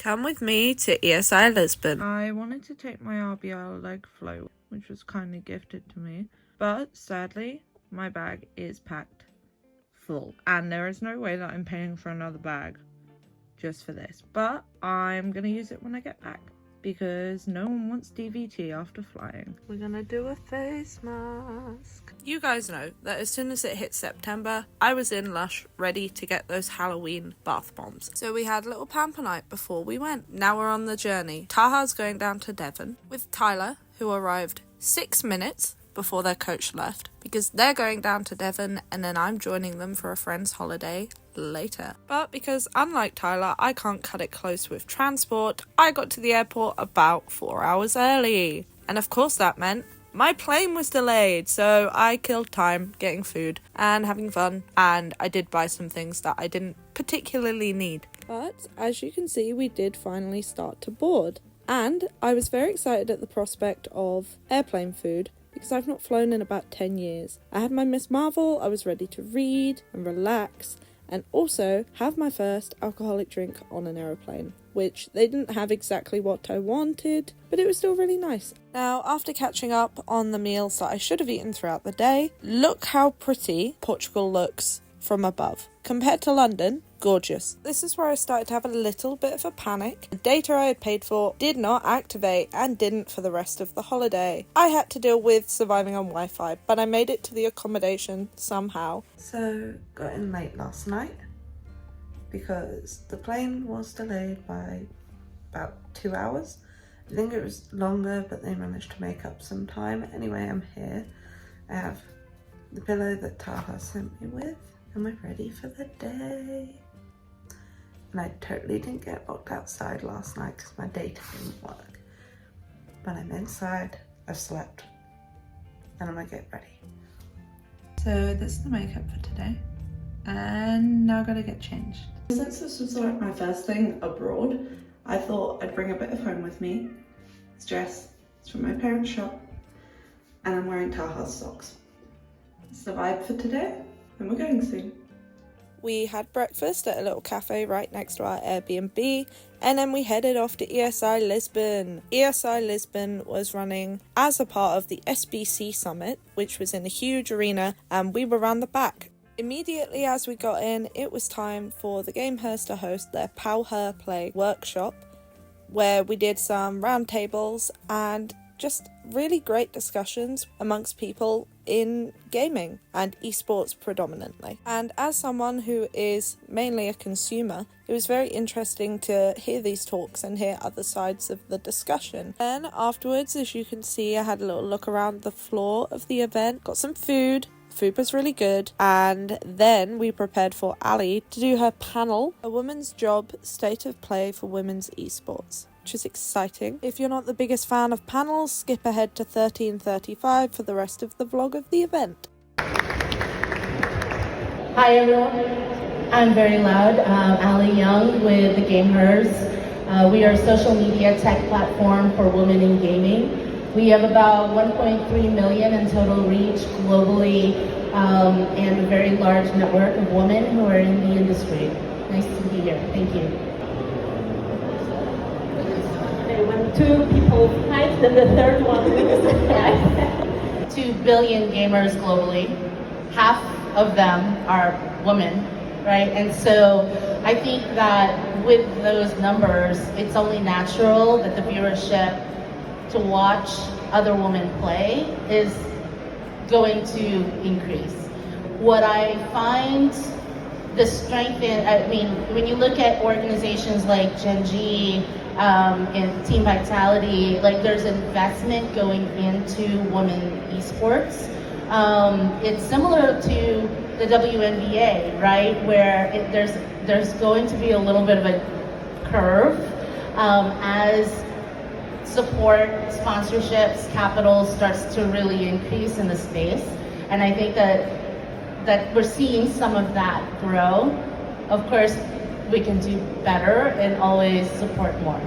Come with me to Esi Lisbon. I wanted to take my RBL leg float, which was kindly gifted to me, but sadly, my bag is packed full, and there is no way that I'm paying for another bag just for this, but I'm gonna use it when I get back, because no one wants DVT after flying. We're gonna do a face mask. You guys know that as soon as it hit September, I was in Lush ready to get those Halloween bath bombs. So we had a little pamper night before we went. Now we're on the journey. Taha's going down to Devon with Tyler, who arrived 6 minutes before their coach left, because they're going down to Devon and then I'm joining them for a friend's holiday later. But because unlike Tyler, I can't cut it close with transport, I got to the airport about 4 hours early. And of course that meant my plane was delayed, so I killed time getting food and having fun, and I did buy some things that I didn't particularly need. But as you can see, we did finally start to board, and I was very excited at the prospect of airplane food, because I've not flown in about 10 years. I had my Miss Marvel, I was ready to read and relax, and also have my first alcoholic drink on an aeroplane, which they didn't have exactly what I wanted, but it was still really nice. Now, after catching up on the meals that I should have eaten throughout the day, look how pretty Portugal looks from above. Compared to London, gorgeous. This is where I started to have a little bit of a panic. The data I had paid for did not activate and didn't for the rest of the holiday. I had to deal with surviving on Wi-Fi, but I made it to the accommodation somehow. So, got in late last night because the plane was delayed by about 2 hours. I think it was longer, but they managed to make up some time. Anyway, I'm here. I have the pillow that Taha sent me with, and we're ready for the day. And I totally didn't get locked outside last night because my data didn't work. But I'm inside, I've slept, and I'm gonna get ready. So this is the makeup for today, and now I gotta get changed. Since this was like my first thing abroad, I thought I'd bring a bit of home with me. This dress is from my parents' shop, and I'm wearing Taha's socks. It's the vibe for today, and we're going soon. We had breakfast at a little cafe right next to our Airbnb, and then we headed off to ESI Lisbon. ESI Lisbon was running as a part of the SBC Summit, which was in a huge arena, and we were around the back. Immediately as we got in, it was time for the Gamers to host their phia.tografia workshop, where we did some roundtables and just really great discussions amongst people in gaming and esports predominantly. And as someone who is mainly a consumer, it was very interesting to hear these talks and hear other sides of the discussion. Then afterwards, as you can see, I had a little look around the floor of the event, got some food. Food was really good, and then we prepared for Ali to do her panel, A Woman's Job, State of Play for Women's Esports, which is exciting. If you're not the biggest fan of panels, skip ahead to 13:35 for the rest of the vlog of the event. Hi everyone, I'm very loud. Ali Young with the Gamers. We are a social media tech platform for women in gaming. We have about 1.3 million in total reach globally, and a very large network of women who are in the industry. Nice to be here. Thank you. When two people fight, then the third one wins. 2 billion gamers globally. Half of them are women, right? And so I think that with those numbers, it's only natural that the viewership to watch other women play is going to increase. What I find the strength in, I mean, when you look at organizations like Gen G and Team Vitality, like there's investment going into women esports. It's similar to the WNBA, right? Where there's going to be a little bit of a curve as support, sponsorships, capital starts to really increase in the space. And I think that we're seeing some of that grow. Of course, we can do better and always support more.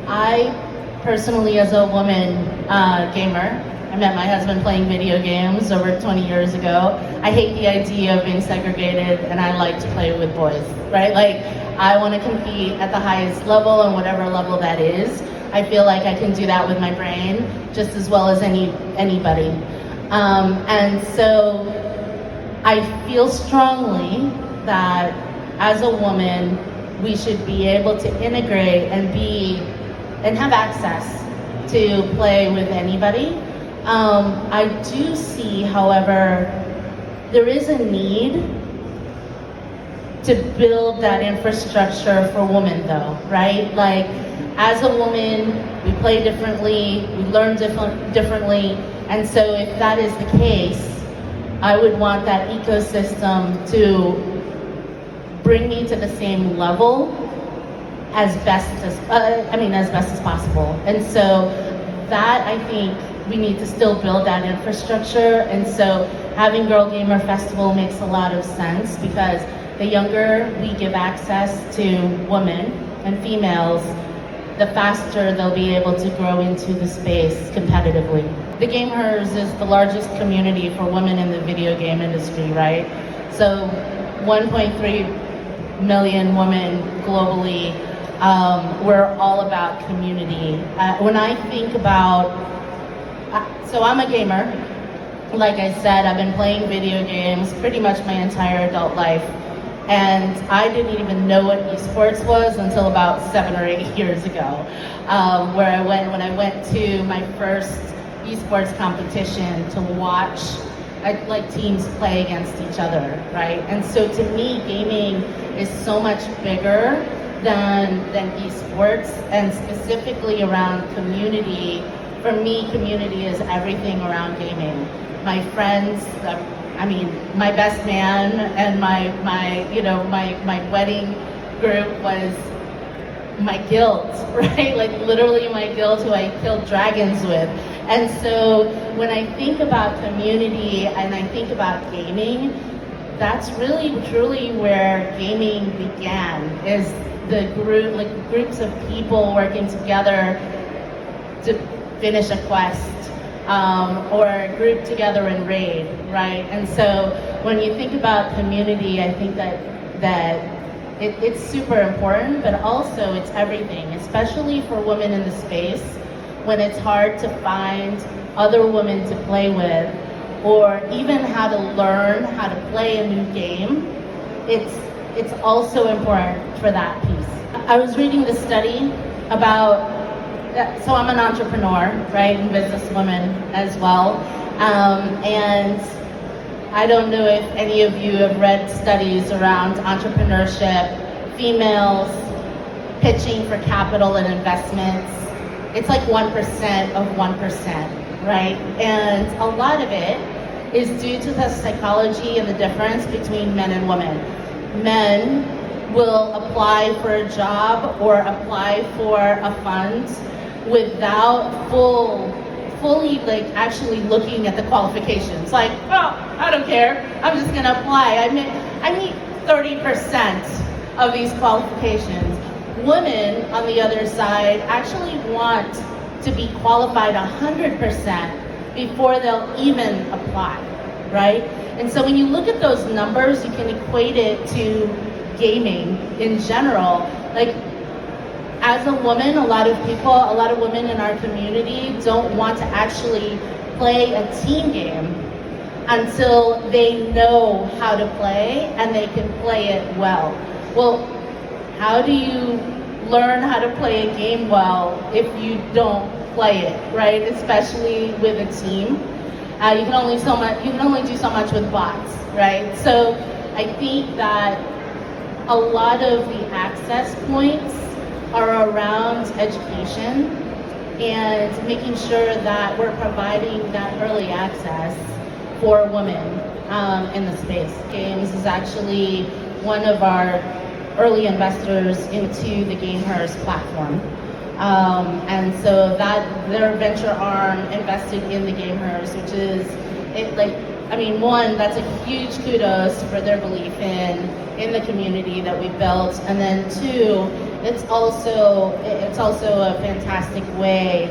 I personally, as a woman gamer, I met my husband playing video games over 20 years ago. I hate the idea of being segregated, and I like to play with boys, right? Like, I want to compete at the highest level, and whatever level that is. I feel like I can do that with my brain just as well as anybody. And so I feel strongly that as a woman, we should be able to integrate and have access to play with anybody. I do see, however, there is a need to build that infrastructure for women though, right? Like, as a woman, we play differently, we learn differently, and so if that is the case, I would want that ecosystem to bring me to the same level as best as possible. And so that, I think, we need to still build that infrastructure. And so having Girl Gamer Festival makes a lot of sense, because the younger we give access to women and females, the faster they'll be able to grow into the space competitively. The Gamers is the largest community for women in the video game industry, right? So 1.3 million women globally. We're all about community. When I think about, so I'm a gamer. Like I said, I've been playing video games pretty much my entire adult life. And I didn't even know what esports was until about 7 or 8 years ago, when I went to my first esports competition to watch like teams play against each other, right? And so to me, gaming is so much bigger than esports, and specifically around community. For me, community is everything around gaming. My friends, my best man and my wedding group was my guild, right? Like literally my guild who I killed dragons with. And so when I think about community and I think about gaming, that's really truly where gaming began, is the groups of people working together to finish a quest. Or group together in raid, right? And so when you think about community, I think that it's super important, but also it's everything, especially for women in the space, when it's hard to find other women to play with, or even how to learn how to play a new game. It's also important for that piece. I was reading this study about, so I'm an entrepreneur, right, and businesswoman as well. And I don't know if any of you have read studies around entrepreneurship, females pitching for capital and investments. It's like 1% of 1%, right? And a lot of it is due to the psychology and the difference between men and women. Men will apply for a job or apply for a fund without fully like actually looking at the qualifications. Like, oh, I don't care, I'm just gonna apply. I meet 30% of these qualifications. Women, on the other side, actually want to be qualified 100% before they'll even apply, right? And so when you look at those numbers, you can equate it to gaming in general. Like, as a woman, a lot of women in our community don't want to actually play a team game until they know how to play and they can play it well. Well, how do you learn how to play a game well if you don't play it, right? Especially with a team. You can only do so much with bots, right? So I think that a lot of the access points are around education and making sure that we're providing that early access for women in the space. Games is actually one of our early investors into the Gamers platform. And so that their venture arm invested in the Gamers, which is one, that's a huge kudos for their belief in the community that we built, and then two, it's also a fantastic way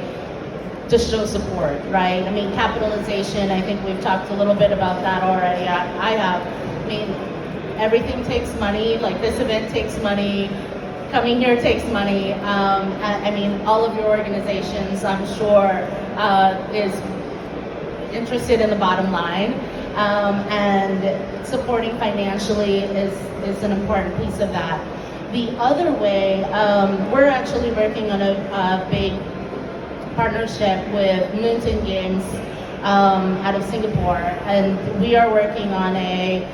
to show support, right? I mean, capitalization, I think we've talked a little bit about that already. I have. I mean, everything takes money, like this event takes money, coming here takes money. I mean, all of your organizations, I'm sure, is interested in the bottom line. And supporting financially is an important piece of that. The other way, we're actually working on a big partnership with Mountain Games out of Singapore, and we are working on a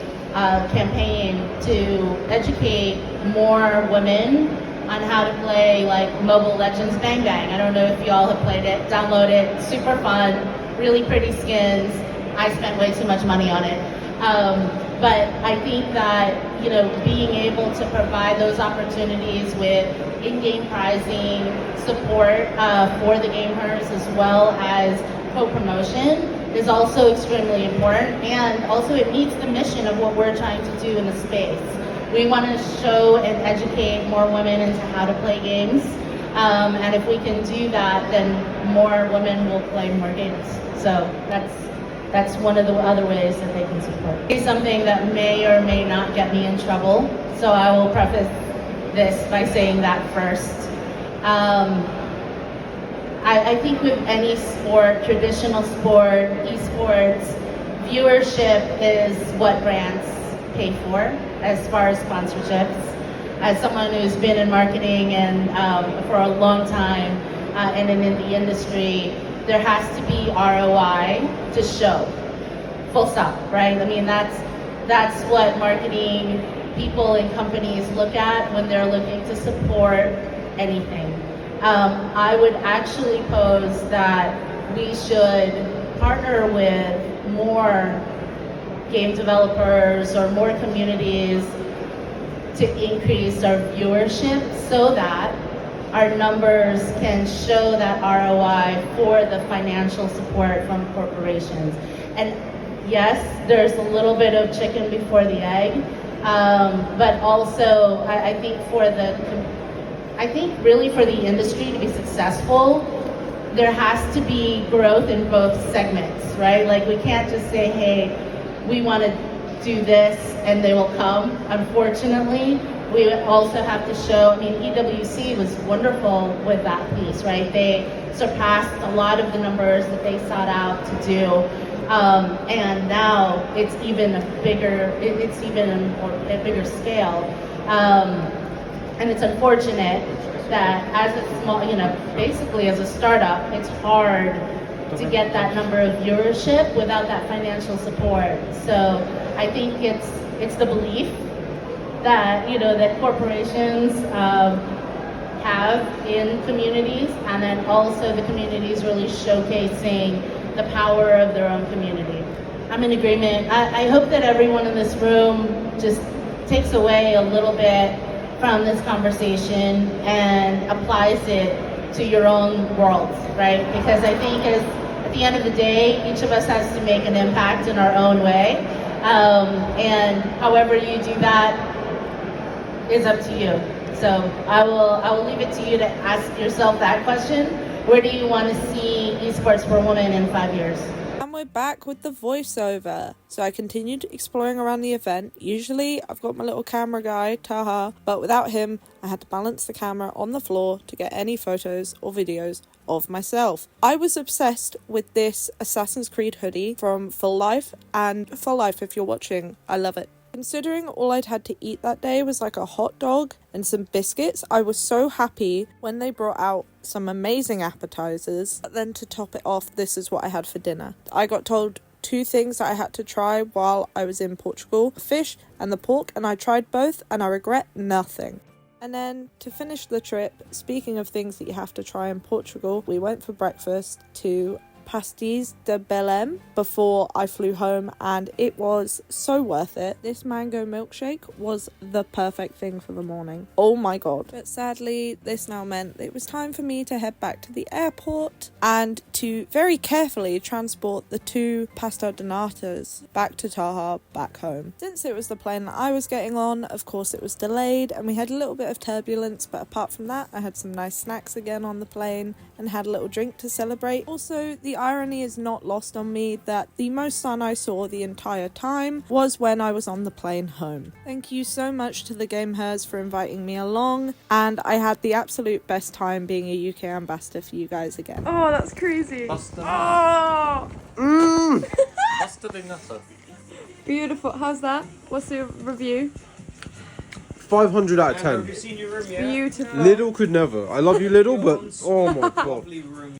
campaign to educate more women on how to play like Mobile Legends Bang Bang. I don't know if y'all have played it. Download it. Super fun. Really pretty skins. I spent way too much money on it. But I think that, you know, being able to provide those opportunities with in-game prizing, support for the gamers, as well as co-promotion, is also extremely important. And also it meets the mission of what we're trying to do in the space. We want to show and educate more women into how to play games. And if we can do that, then more women will play more games. So that's one of the other ways that they can support. It's something that may or may not get me in trouble, so I will preface this by saying that first. I think with any sport, traditional sport, esports, viewership is what brands pay for as far as sponsorships. As someone who's been in marketing and for a long time and in the industry, there has to be ROI to show, full stop, right? I mean, that's what marketing people and companies look at when they're looking to support anything. I would actually pose that we should partner with more game developers or more communities to increase our viewership so that our numbers can show that ROI for the financial support from corporations. And yes, there's a little bit of chicken before the egg, but also I think really for the industry to be successful, there has to be growth in both segments, right? Like we can't just say, hey, we want to do this and they will come. Unfortunately, we also have to show, I mean, EWC was wonderful with that piece, right? They surpassed a lot of the numbers that they sought out to do. And now it's even a bigger scale. And it's unfortunate that as a small, basically as a startup, it's hard to get that number of viewership without that financial support. So I think it's the belief that that corporations have in communities, and then also the communities really showcasing the power of their own community. I'm in agreement. I hope that everyone in this room just takes away a little bit from this conversation and applies it to your own world, right? Because I think at the end of the day, each of us has to make an impact in our own way. And however you do that is up to you. So I will leave it to you to ask yourself that question. Where do you want to see esports for women in 5 years? And we're back with the voiceover. So I continued exploring around the event. Usually I've got my little camera guy, Taha, but without him, I had to balance the camera on the floor to get any photos or videos of myself. I was obsessed with this Assassin's Creed hoodie from Full Life, and Full Life, if you're watching, I love it. Considering all I'd had to eat that day was like a hot dog and some biscuits, I was so happy when they brought out some amazing appetizers. But then to top it off, this is what I had for dinner. I got told 2 things that I had to try while I was in Portugal, the fish and the pork, and I tried both and I regret nothing. And then to finish the trip, speaking of things that you have to try in Portugal, we went for breakfast to pastis de Belém before I flew home, and it was so worth it. This mango milkshake was the perfect thing for the morning. Oh my god. But sadly, this now meant it was time for me to head back to the airport and to very carefully transport the 2 pastel de natas back to Taha, back home. Since it was the plane that I was getting on, of course it was delayed and we had a little bit of turbulence, but apart from that, I had some nice snacks again on the plane and had a little drink to celebrate. Also, the irony is not lost on me that the most sun I saw the entire time was when I was on the plane home. Thank you so much to the Gamehers for inviting me along, and I had the absolute best time being a UK ambassador for you guys again. Oh, that's crazy. Pasta. Oh, Pasta de nata. beautiful. How's that? What's the review? 500 out of Have 10. you seen your room yet? Beautiful. Lidl could never. I love you, Lidl, but oh my god. Lovely room.